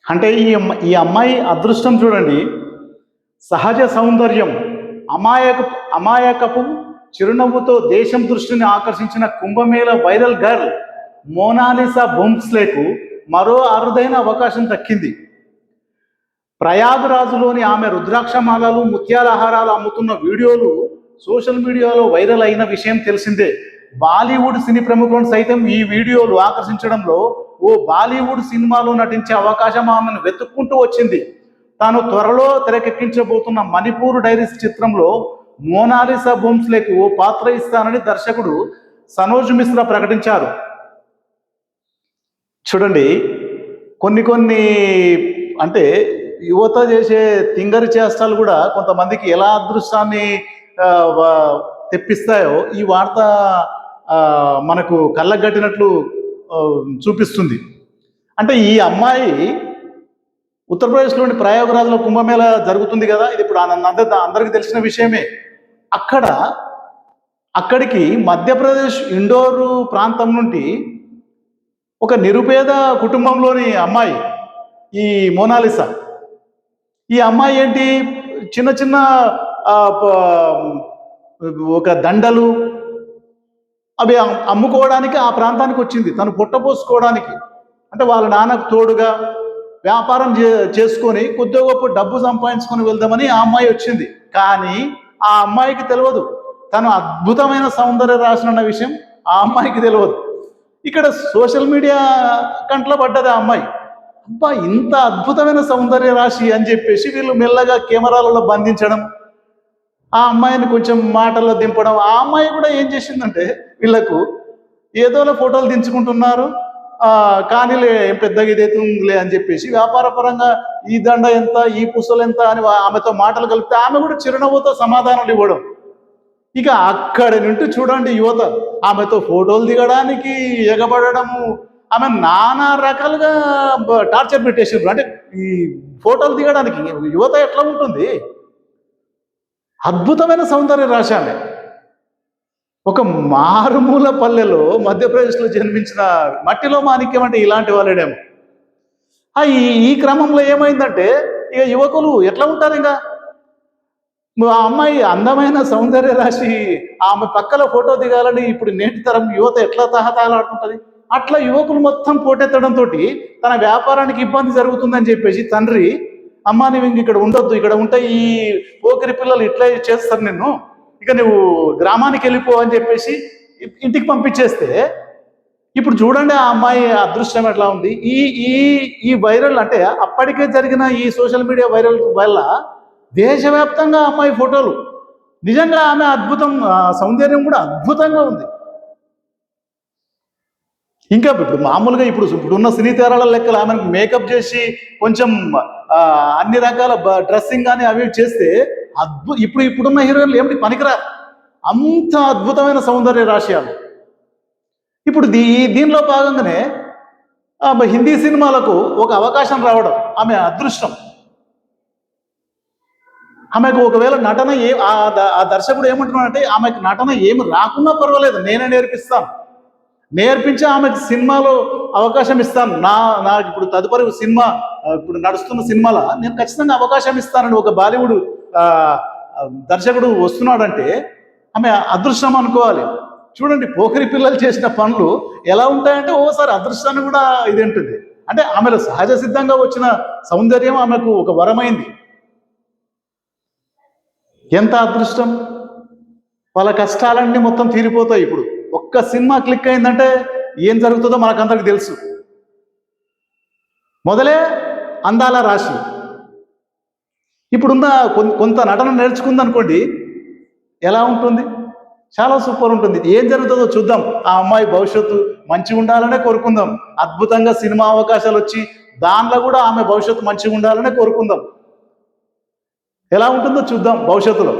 అంటే ఈ అమ్మాయి అదృష్టం చూడండి. సహజ సౌందర్యం, అమాయక అమాయకపు చిరునవ్వుతో దేశం దృష్టిని ఆకర్షించిన కుంభమేళ వైరల్ గర్ల్ మోనాలిసా బోంస్లేకు మరో అరుదైన అవకాశం దక్కింది. ప్రయాగరాజులోని ఆమె రుద్రాక్షమాలలు, ముత్యాల హారాలు అమ్ముతున్న వీడియోలు సోషల్ మీడియాలో వైరల్ అయిన విషయం తెలిసిందే. బాలీవుడ్ సినీ ప్రముఖులను సైతం ఈ వీడియోలు ఆకర్షించడంలో ఓ బాలీవుడ్ సినిమాలో నటించే అవకాశం ఆమెను వెతుక్కుంటూ వచ్చింది. తాను త్వరలో తెరకెక్కించబోతున్న మణిపూర్ డైరీస్ చిత్రంలో మోనాలిసా బోంస్లేకు ఓ పాత్ర ఇస్తానని దర్శకుడు సనోజ్ మిశ్రా ప్రకటించారు. చూడండి, కొన్ని అంటే యువత చేసే తింగరి చేష్టాలు కూడా కొంతమందికి ఎలా అదృష్టాన్ని తెప్పిస్తాయో ఈ వార్త మనకు కళ్ళగట్టినట్లు చూపిస్తుంది. అంటే ఈ అమ్మాయి ఉత్తరప్రదేశ్లోని ప్రయాగరాజ్లో కుంభమేళ జరుగుతుంది కదా, ఇది ఇప్పుడు అందరికీ తెలిసిన విషయమే. అక్కడికి మధ్యప్రదేశ్ ఇండోరు ప్రాంతం నుండి ఒక నిరుపేద కుటుంబంలోని అమ్మాయి ఈ మోనాలిసా. ఈ అమ్మాయి ఏంటి, చిన్న చిన్న ఒక దండలు అవి అమ్ముకోవడానికి ఆ ప్రాంతానికి వచ్చింది. తను పొట్టపోసుకోవడానికి, అంటే వాళ్ళ నాన్నకు తోడుగా వ్యాపారం చేసుకొని కొద్దిగా గొప్ప డబ్బు సంపాదించుకొని వెళ్దామని ఆ అమ్మాయి వచ్చింది. కానీ ఆ అమ్మాయికి తెలియదు తను అద్భుతమైన సౌందర్య రాశి విషయం ఆ అమ్మాయికి తెలియదు. ఇక్కడ సోషల్ మీడియా కంట్లో పడ్డది ఆ అమ్మాయి. అబ్బా, ఇంత అద్భుతమైన సౌందర్య రాశి అని చెప్పేసి వీళ్ళు మెల్లగా కెమెరాలలో బంధించడం, ఆ అమ్మాయిని కొంచెం మాటల్లో దింపడం. ఆ అమ్మాయి కూడా ఏం చేసిందంటే వీళ్ళకు ఏదోలా ఫోటోలు దించుకుంటున్నారు, కానీలే ఏం పెద్దగా ఇదైతుందిలే అని చెప్పేసి వ్యాపార పరంగా ఈ దండ ఎంత, ఈ పుస్తలు ఎంత అని ఆమెతో మాటలు కలిపితే ఆమె కూడా చిరునవ్వుతో సమాధానాలు ఇవ్వడం. ఇక అక్కడి నుండి చూడండి యువత ఆమెతో ఫోటోలు దిగడానికి ఎగబడము, ఆమె నానా రకాలుగా టార్చర్ పెట్టేసారు. అంటే ఈ ఫోటోలు దిగడానికి యువత ఎట్లా ఉంటుంది, అద్భుతమైన సౌందర్య రాశి ఆమె. ఒక మారుమూల పల్లెలో మధ్యప్రదేశ్లో జన్మించిన మట్టిలో మాణిక్యం అంటే ఇలాంటి వాళ్ళేడేమో. ఈ క్రమంలో ఏమైందంటే ఇక యువకులు ఎట్లా ఉంటారు, ఇంకా ఆ అమ్మాయి అందమైన సౌందర్య రాశి ఆమె పక్కల ఫోటో దిగాలని ఇప్పుడు నేటి తరం యువత ఎట్లా తహతహలాడుతుంటుంది. అట్లా యువకులు మొత్తం పోటెత్తడంతో తన వ్యాపారానికి ఇబ్బంది జరుగుతుందని చెప్పేసి తండ్రి, అమ్మ నువ్వు ఇక్కడ ఉండొద్దు, ఇక్కడ ఉంటే ఈ పోకిరి పిల్లలు ఇట్లా చేస్తారు నిన్ను, ఇక నువ్వు గ్రామానికి వెళ్ళిపో అని చెప్పేసి ఇంటికి పంపించేస్తే ఇప్పుడు చూడండి ఆ అమ్మాయి అదృష్టం ఎట్లా ఉంది. ఈ ఈ ఈ వైరల్ అంటే అప్పటికే జరిగిన ఈ సోషల్ మీడియా వైరల్ వల్ల దేశవ్యాప్తంగా అమ్మాయి ఫోటోలు, నిజంగా ఆమె అద్భుతం, సౌందర్యం కూడా అద్భుతంగా ఉంది. ఇంకా ఇప్పుడు మామూలుగా ఇప్పుడున్న సినీ తెరాల లెక్కలు ఆమెను మేకప్ చేసి కొంచెం అన్ని రకాల డ్రెస్సింగ్ కానీ అవి చేస్తే ఇప్పుడున్న హీరోయిన్లు ఏమిటి పనికిరా, అంత అద్భుతమైన సౌందర్య రాశి ఆమె. ఇప్పుడు దీనిలో భాగంగానే హిందీ సినిమాలకు ఒక అవకాశం రావడం ఆమె అదృష్టం. ఆమెకు ఒకవేళ నటన ఆ దర్శకుడు ఏమంటున్నాడంటే ఆమెకు నటన ఏమి రాకున్నా పర్వాలేదు, నేనే నేర్పించి ఆమెకు సినిమాలో అవకాశం ఇస్తాను. నాకు ఇప్పుడు తదుపరి సినిమా ఇప్పుడు నడుస్తున్న సినిమాలో నేను ఖచ్చితంగా అవకాశం ఇస్తానని ఒక బాలీవుడ్ దర్శకుడు వస్తున్నాడంటే ఆమె అదృష్టం అనుకోవాలి. చూడండి పోకిరి పిల్లలు చేసిన పనులు ఎలా ఉంటాయంటే ఓసారి అదృష్టాన్ని కూడా ఇదేంటుంది. అంటే ఆమెలో సహజ సిద్ధంగా వచ్చిన సౌందర్యం ఆమెకు ఒక వరమైంది. ఎంత అదృష్టం, వాళ్ళ కష్టాలన్నీ మొత్తం తీరిపోతాయి. ఇప్పుడు ఒక్క సినిమా క్లిక్ అయిందంటే ఏం జరుగుతుందో మనకందరికి తెలుసు. మొదలే అందాల రాశి. ఇప్పుడున్న కొంత నటన నేర్చుకుందనుకోండి, ఎలా ఉంటుంది, చాలా సూపర్ ఉంటుంది. ఏం జరుగుతుందో చూద్దాం. ఆ అమ్మాయి భవిష్యత్తు మంచిగా ఉండాలనే కోరుకుందాం. అద్భుతంగా సినిమా అవకాశాలు వచ్చి దానిలో కూడా ఆమె భవిష్యత్తు మంచిగా ఉండాలనే కోరుకుందాం. ఎలా ఉంటుందో చూద్దాం భవిష్యత్తులో.